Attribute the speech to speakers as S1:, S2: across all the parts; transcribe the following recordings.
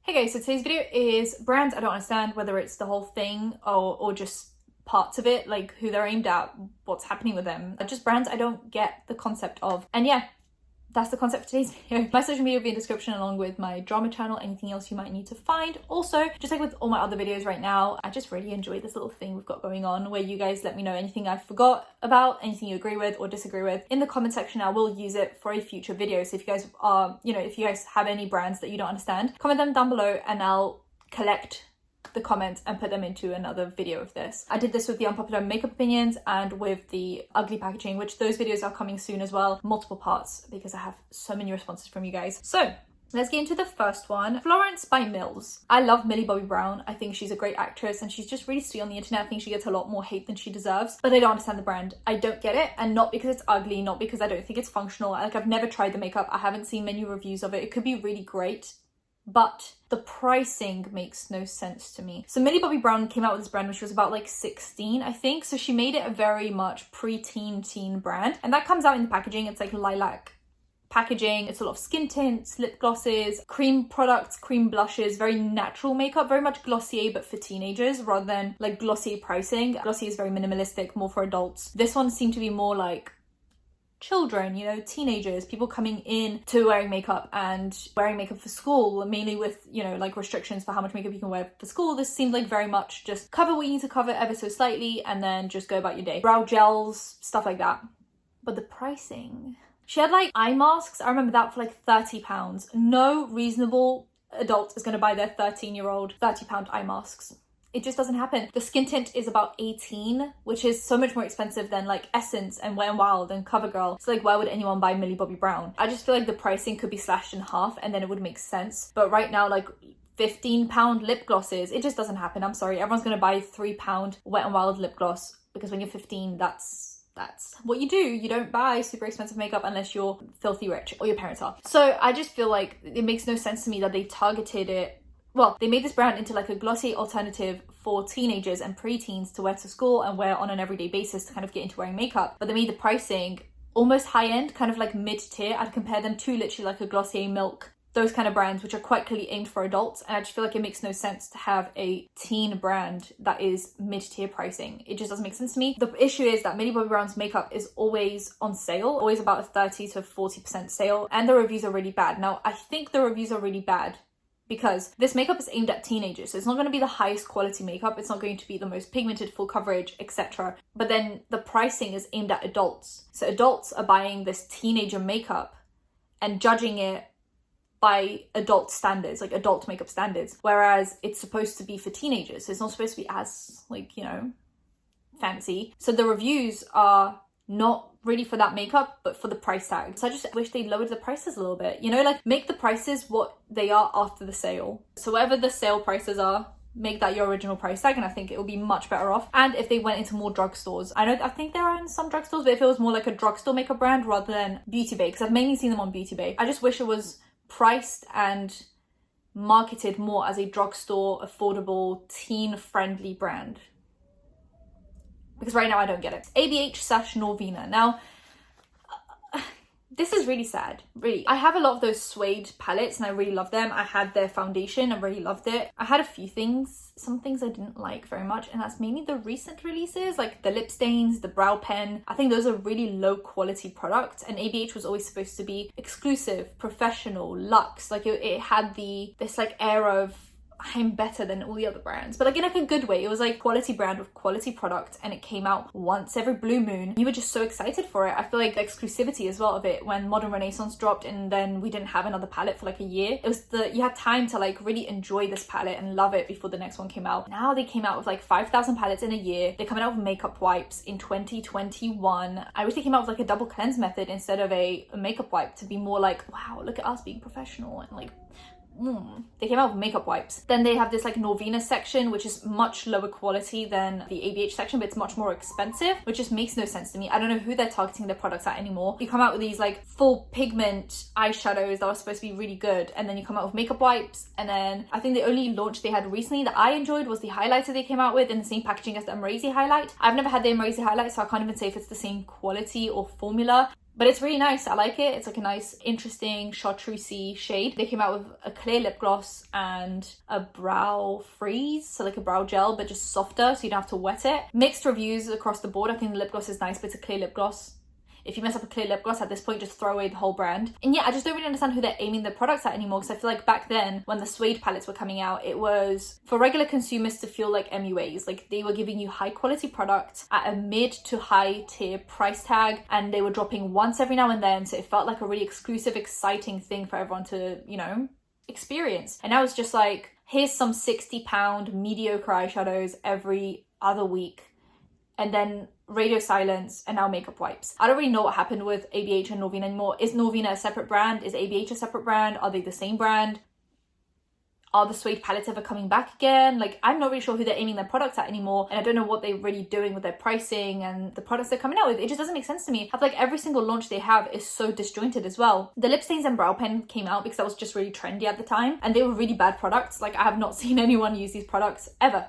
S1: Hey guys, so today's video is brands I don't understand, whether it's the whole thing or just parts of it, like who they're aimed at, what's happening with them. Just brands I don't get the concept of. And yeah, that's the concept for today's video. My social media will be in the description along with my drama channel, anything else you might need to find. Also, just like with all my other videos right now, I just really enjoy this little thing we've got going on where you guys let me know anything I forgot about, anything you agree with or disagree with in the comment section. I will use it for a future video. So if you guys are, if you guys have any brands that you don't understand, comment them down below and I'll collect the comments and put them into another video of this. I did this with the unpopular makeup opinions and with the ugly packaging, which those videos are coming soon as well, multiple parts, because I have so many responses from you guys. So let's get into the first one. Florence by Mills. I love Millie Bobby Brown. I think she's a great actress and she's just really sweet on the internet. I think she gets a lot more hate than she deserves, but I don't understand the brand. I don't get it, and not because it's ugly, not because I don't think it's functional. Like, I've never tried the makeup. I haven't seen many reviews of it. It could be really great, but the pricing makes no sense to me. So Millie Bobby Brown came out with this brand when she was about like 16, I think. So she made it a very much pre-teen teen brand. And that comes out in the packaging. It's like lilac packaging. It's a lot of skin tints, lip glosses, cream products, cream blushes, very natural makeup, very much Glossier, but for teenagers rather than like Glossier pricing. Glossier is very minimalistic, more for adults. This one seemed to be more like children, teenagers, people coming in to wearing makeup and wearing makeup for school, mainly with, like restrictions for how much makeup you can wear for school. This seemed like very much just cover what you need to cover ever so slightly and then just go about your day. Brow gels, stuff like that. But the pricing, she had like eye masks. I remember that for like £30. No reasonable adult is going to buy their 13-year-old £30 eye masks. It just doesn't happen. The skin tint is about 18, which is so much more expensive than like Essence and Wet n Wild and CoverGirl. So like, why would anyone buy Millie Bobby Brown? I just feel like the pricing could be slashed in half and then it would make sense. But right now, like £15 lip glosses, it just doesn't happen. I'm sorry. Everyone's going to buy £3 Wet n Wild lip gloss because when you're 15, that's what you do. You don't buy super expensive makeup unless you're filthy rich or your parents are. So I just feel like it makes no sense to me that they targeted it. Well, they made this brand into like a glossy alternative for teenagers and preteens to wear to school and wear on an everyday basis to kind of get into wearing makeup. But they made the pricing almost high-end, kind of like mid-tier. I'd compare them to literally like a Glossier Milk, those kind of brands, which are quite clearly aimed for adults. And I just feel like it makes no sense to have a teen brand that is mid-tier pricing. It just doesn't make sense to me. The issue is that Millie Bobby Brown's makeup is always on sale, always about a 30 to 40% sale. And the reviews are really bad. Now, I think the reviews are really bad because this makeup is aimed at teenagers. So it's not going to be the highest quality makeup. It's not going to be the most pigmented, full coverage, etc. But then the pricing is aimed at adults. So adults are buying this teenager makeup and judging it by adult standards, like adult makeup standards. Whereas it's supposed to be for teenagers. So it's not supposed to be as like, fancy. So the reviews are not really for that makeup, but for the price tag. So I just wish they lowered the prices a little bit, like make the prices what they are after the sale. So whatever the sale prices are, make that your original price tag, and I think it will be much better off. And if they went into more drugstores, I think there are in some drugstores, but if it was more like a drugstore makeup brand rather than Beauty Bay, because I've mainly seen them on Beauty Bay. I just wish it was priced and marketed more as a drugstore, affordable, teen-friendly brand. Because right now I don't get it. ABH/Norvina. Now, this is really sad, really. I have a lot of those suede palettes and I really love them. I had their foundation, I really loved it. I had a few things, some things I didn't like very much, and that's mainly the recent releases, like the lip stains, the brow pen. I think those are really low quality products, and ABH was always supposed to be exclusive, professional, luxe. Like it had this like air of, I'm better than all the other brands, but like in like a good way. It was like quality brand with quality product, and it came out once every blue moon. You were just so excited for it. I feel like the exclusivity as well of it, when Modern Renaissance dropped and then we didn't have another palette for like a year, it was you had time to like really enjoy this palette and love it before the next one came out. Now they came out with like 5,000 palettes in a year. They're coming out with makeup wipes in 2021. I wish they came out with like a double cleanse method instead of a makeup wipe, to be more like, wow, look at us being professional, and like they came out with makeup wipes. Then they have this like Norvina section, which is much lower quality than the ABH section, but it's much more expensive, which just makes no sense to me. I don't know who they're targeting their products at anymore. You come out with these like full pigment eyeshadows that are supposed to be really good, and then you come out with makeup wipes, and then I think the only launch they had recently that I enjoyed was the highlighter they came out with in the same packaging as the Amazing highlight. I've never had the Amazing highlight, so I can't even say if it's the same quality or formula. But it's really nice. I like it. It's like a nice, interesting chartreusey shade. They came out with a clear lip gloss and a brow freeze, so like a brow gel, but just softer, so you don't have to wet it. Mixed reviews across the board. I think the lip gloss is nice, but it's a clear lip gloss. If you mess up a clear lip gloss at this point, just throw away the whole brand. And yeah, I just don't really understand who they're aiming their products at anymore, because I feel like back then when the suede palettes were coming out, it was for regular consumers to feel like MUAs. Like they were giving you high quality products at a mid to high tier price tag, and they were dropping once every now and then, so it felt like a really exclusive, exciting thing for everyone to, you know, experience. And now it's just like, here's some £60 mediocre eyeshadows every other week, and then radio silence, and now makeup wipes. I don't really know what happened with ABH and Norvina anymore. Is Norvina a separate brand? Is ABH a separate brand? Are they the same brand? Are the suede palettes ever coming back again? Like, I'm not really sure who they're aiming their products at anymore, and I don't know what they're really doing with their pricing and the products they're coming out with. It just doesn't make sense to me. I feel like every single launch they have is so disjointed as well. The lip stains and brow pen came out because that was just really trendy at the time, and they were really bad products. Like, I have not seen anyone use these products ever.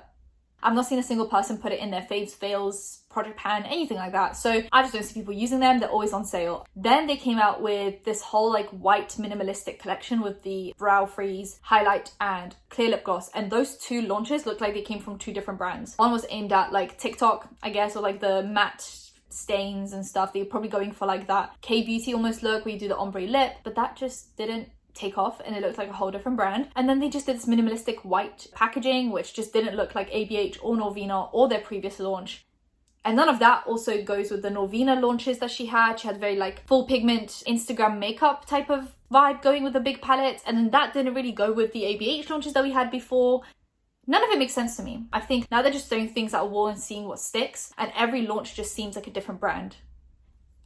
S1: I've not seen a single person put it in their faves, fails, project pan, anything like that. So I just don't see people using them. They're always on sale. Then they came out with this whole like white minimalistic collection with the brow freeze, highlight, and clear lip gloss. And those two launches looked like they came from two different brands. One was aimed at like TikTok, I guess, or like the matte stains and stuff. They were probably going for like that K-beauty almost look where you do the ombre lip, but that just didn't take off, and it looked like a whole different brand. And then they just did this minimalistic white packaging, which just didn't look like ABH or Norvina or their previous launch. And none of that also goes with the Norvina launches that she had. She had very like full pigment Instagram makeup type of vibe going with the big palette, and then that didn't really go with the ABH launches that we had before. None of it makes sense to me. I think now they're just throwing things at a wall and seeing what sticks, and every launch just seems like a different brand,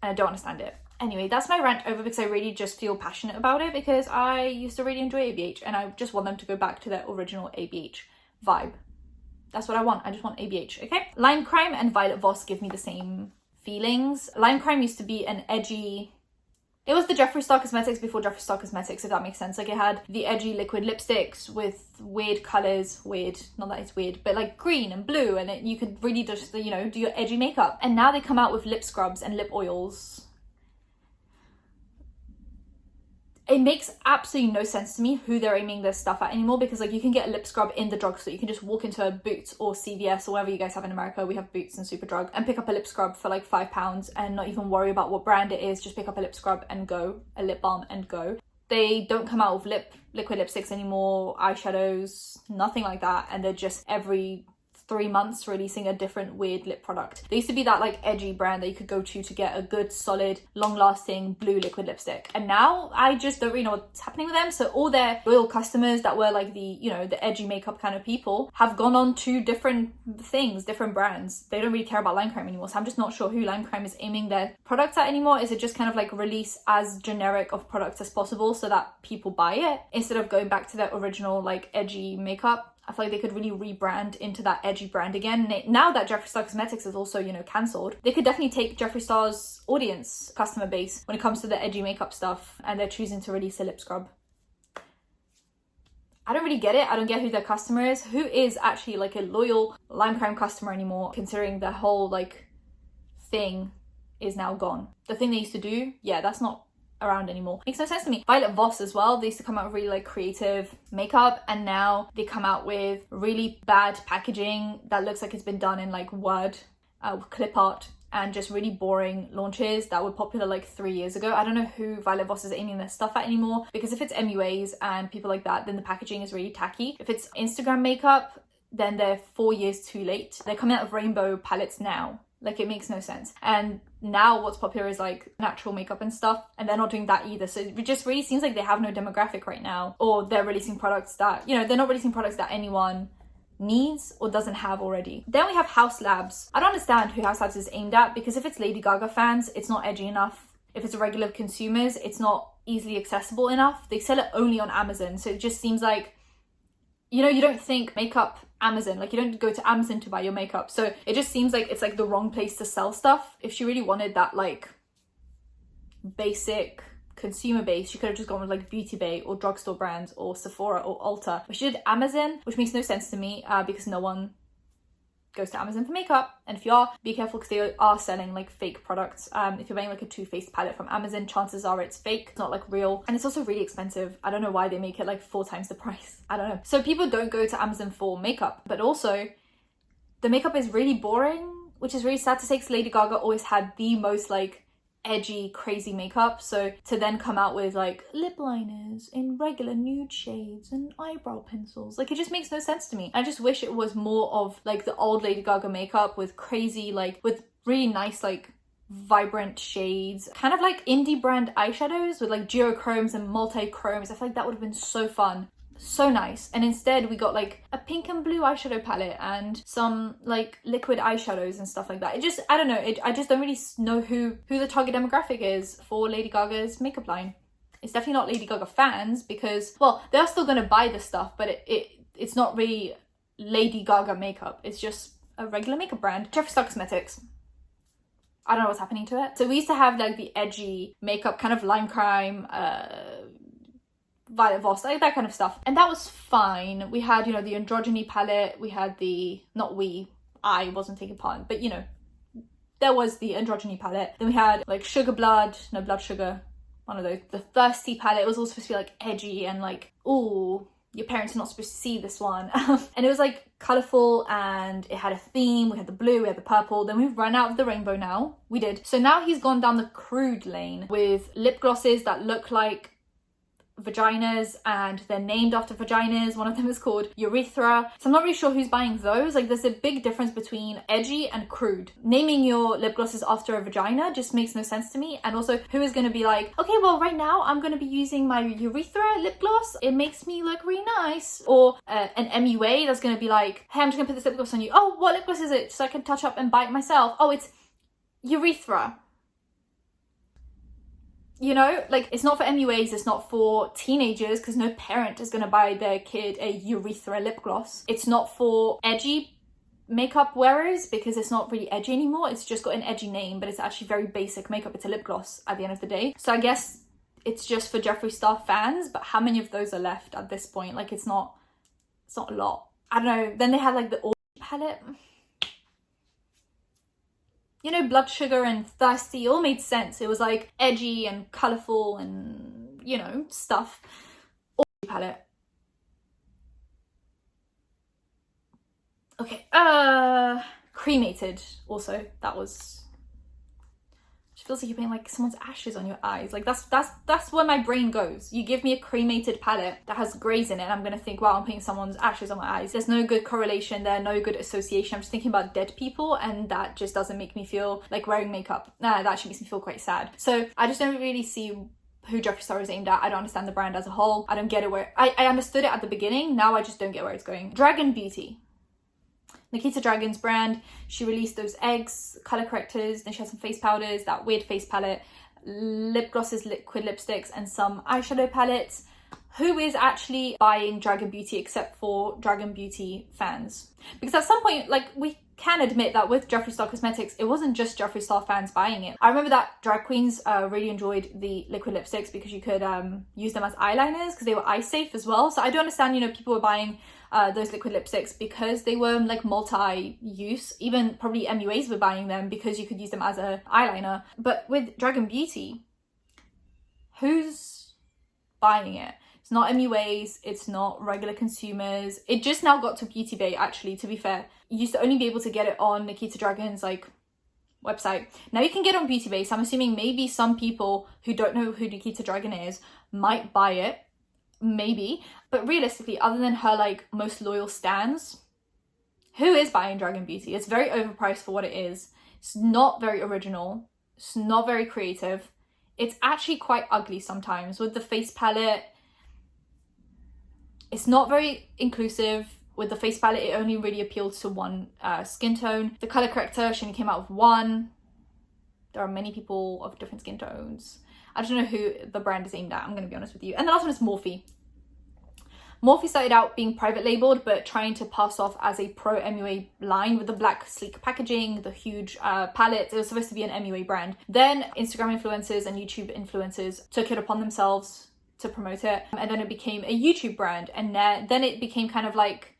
S1: and I don't understand it. Anyway, that's my rant over, because I really just feel passionate about it, because I used to really enjoy ABH and I just want them to go back to their original ABH vibe. That's what I want. I just want ABH, okay? Lime Crime and Violet Voss give me the same feelings. Lime Crime used to be an edgy... It was the Jeffree Star Cosmetics before Jeffree Star Cosmetics, if that makes sense. Like, it had the edgy liquid lipsticks with weird colours. Weird, not that it's weird, but like green and blue, and you could really just, you know, do your edgy makeup. And now they come out with lip scrubs and lip oils. It makes absolutely no sense to me who they're aiming their stuff at anymore, because like you can get a lip scrub in the drugstore. You can just walk into a Boots or CVS or wherever you guys have in America. We have Boots and Superdrug, and pick up a lip scrub for like £5 and not even worry about what brand it is. Just pick up a lip scrub and go, a lip balm and go. They don't come out with liquid lipsticks anymore, eyeshadows, nothing like that, and they're just every 3 months releasing a different weird lip product. There used to be that like edgy brand that you could go to get a good, solid, long-lasting blue liquid lipstick, and now I just don't really know what's happening with them. So all their loyal customers that were like the, you know, the edgy makeup kind of people have gone on to different things, different brands. They don't really care about Lime Crime anymore, so I'm just not sure who Lime Crime is aiming their products at anymore. Is it just kind of like release as generic of products as possible so that people buy it, instead of going back to their original like edgy makeup? I feel like they could really rebrand into that edgy brand again. Now that Jeffree Star Cosmetics is also, you know, cancelled, they could definitely take Jeffree Star's audience, customer base, when it comes to the edgy makeup stuff, and they're choosing to release a lip scrub. I don't really get it. I don't get who their customer is. Who is actually like a loyal Lime Crime customer anymore, considering the whole like thing is now gone. The thing they used to do, yeah, that's not around anymore. Makes no sense to me. Violet Voss as well, they used to come out with really like creative makeup, and now they come out with really bad packaging that looks like it's been done in like Word, clip art, and just really boring launches that were popular like 3 years ago. I don't know who Violet Voss is aiming their stuff at anymore, because if it's MUAs and people like that, then the packaging is really tacky. If it's Instagram makeup, then they're 4 years too late. They're coming out of rainbow palettes now. Like, it makes no sense. And now what's popular is like natural makeup and stuff, and they're not doing that either. So it just really seems like they have no demographic right now, or they're releasing products that, you know, they're not releasing products that anyone needs or doesn't have already. Then we have Haus Labs. I don't understand who Haus Labs is aimed at, because if it's Lady Gaga fans, it's not edgy enough. If it's regular consumers, it's not easily accessible enough. They sell it only on Amazon. So it just seems like, you know, you don't think makeup Amazon, like you don't go to Amazon to buy your makeup. So it just seems like it's like the wrong place to sell stuff. If she really wanted that like basic consumer base, she could have just gone with like Beauty Bay or drugstore brands or Sephora or Ulta. But she did Amazon, which makes no sense to me, because no one goes to Amazon for makeup. And if you are, be careful because they are selling like fake products. If you're buying like a Too Faced palette from Amazon, chances are it's fake. It's not like real. And it's also really expensive. I don't know why they make it like 4 times the price. I don't know. So people don't go to Amazon for makeup, but also the makeup is really boring, which is really sad to say because Lady Gaga always had the most like edgy, crazy makeup. So to then come out with like lip liners in regular nude shades and eyebrow pencils, like it just makes no sense to me. I just wish it was more of like the old Lady Gaga makeup with crazy, like with really nice, like vibrant shades, kind of like indie brand eyeshadows with like duochromes and multi-chromes. I feel like that would have been so fun. So nice. And instead we got like a pink and blue eyeshadow palette and some like liquid eyeshadows and stuff like that. It just, I don't know, I just don't really know who the target demographic is for Lady Gaga's makeup line. It's definitely not Lady Gaga fans because, well, they're still gonna buy this stuff, but it's not really Lady Gaga makeup. It's just a regular makeup brand. Jeffree Star Cosmetics, I don't know what's happening to it. So we used to have like the edgy makeup, kind of lime crime, Violet Voss, like that kind of stuff, and that was fine. We had, you know, the androgyny palette, we had the, I wasn't taking part, but you know, there was the androgyny palette. Then we had like Sugar Blood, no, Blood Sugar, one of those. The Thirsty palette was all supposed to be like edgy and like, ooh, your parents are not supposed to see this one. And it was like colourful and it had a theme. We had the blue, we had the purple. Then we've run out of the rainbow now. We did. So now he's gone down the crude lane with lip glosses that look like vaginas and they're named after vaginas. One of them is called Urethra. So I'm not really sure who's buying those. Like there's a big difference between edgy and crude. Naming your lip glosses after a vagina just makes no sense to me. And also, who is going to be like, okay, well right now I'm going to be using my Urethra lip gloss, it makes me look really nice. Or an MUA that's going to be like, hey, I'm just going to put this lip gloss on you. Oh, what lip gloss is it? So I can touch up and bite myself. Oh, it's Urethra. You know, like it's not for MUAs, it's not for teenagers because no parent is going to buy their kid a Urethra lip gloss. It's not for edgy makeup wearers because it's not really edgy anymore. It's just got an edgy name, but it's actually very basic makeup. It's a lip gloss at the end of the day. So I guess it's just for Jeffree Star fans, but how many of those are left at this point? Like it's not a lot. I don't know. Then they had like the Orange palette. You know, Blood Sugar and Thirsty all made sense. It was like edgy and colourful and, you know, stuff. Orange palette. Okay, cremated also. That was, it feels like you're putting like someone's ashes on your eyes. Like that's where my brain goes. You give me a cremated palette that has greys in it and I'm gonna think, wow, I'm putting someone's ashes on my eyes. There's no good correlation there, no good association. I'm just thinking about dead people and that just doesn't make me feel like wearing makeup. Nah, that actually makes me feel quite sad. So I just don't really see who Jeffree Star is aimed at. I don't understand the brand as a whole. I don't get it where, I understood it at the beginning, now I just don't get where it's going. Dragun Beauty. Nikita Dragun's brand. She released those eggs, color correctors, then she had some face powders, that weird face palette, lip glosses, liquid lipsticks, and some eyeshadow palettes. Who is actually buying Dragun Beauty except for Dragun Beauty fans? Because at some point, like, we can admit that with Jeffree Star Cosmetics, it wasn't just Jeffree Star fans buying it. I remember that drag queens really enjoyed the liquid lipsticks because you could use them as eyeliners because they were eye safe as well. So I do understand, you know, people were buying those liquid lipsticks because they were like multi-use. Even probably MUAs were buying them because you could use them as an eyeliner. But with Dragun Beauty, who's buying it? It's not MUAs, it's not regular consumers. It just now got to Beauty Bay, actually, to be fair. You used to only be able to get it on Nikita Dragun's like website. Now you can get it on Beauty Bay, so I'm assuming maybe some people who don't know who Nikita Dragun is might buy it, maybe. But realistically, other than her like most loyal stans, who is buying Dragun Beauty? It's very overpriced for what it is. It's not very original. It's not very creative. It's actually quite ugly sometimes with the face palette. It's not very inclusive. With the face palette, it only really appeals to one skin tone. The color corrector, she only came out with one. There are many people of different skin tones. I don't know who the brand is aimed at, I'm going to be honest with you. And the last one is Morphe. Morphe started out being private labeled, but trying to pass off as a pro MUA line with the black sleek packaging, the huge palette. It was supposed to be an MUA brand. Then Instagram influencers and YouTube influencers took it upon themselves to promote it. And then it became a YouTube brand. And then it became kind of like,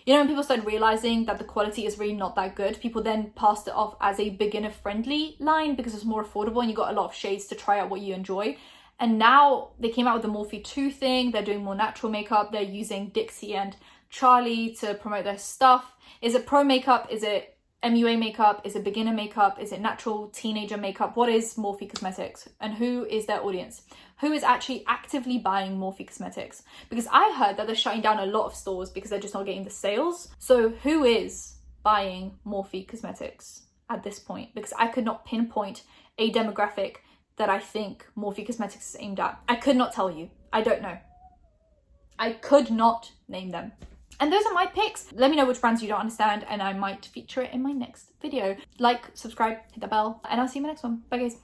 S1: You know, when people started realizing that the quality is really not that good, people then passed it off as a beginner friendly line because it's more affordable and you got a lot of shades to try out what you enjoy. And now they came out with the Morphe 2 thing. They're doing more natural makeup. They're using Dixie and Charlie to promote their stuff. Is it pro makeup? Is it MUA makeup? Is it beginner makeup? Is it natural teenager makeup? What is Morphe Cosmetics? And who is their audience? Who is actually actively buying Morphe Cosmetics? Because I heard that they're shutting down a lot of stores because they're just not getting the sales. So who is buying Morphe Cosmetics at this point? Because I could not pinpoint a demographic that I think Morphe Cosmetics is aimed at. I could not tell you. I don't know. I could not name them. And those are my picks. Let me know which brands you don't understand and I might feature it in my next video. Like, subscribe, hit the bell, and I'll see you in my next one. Bye guys.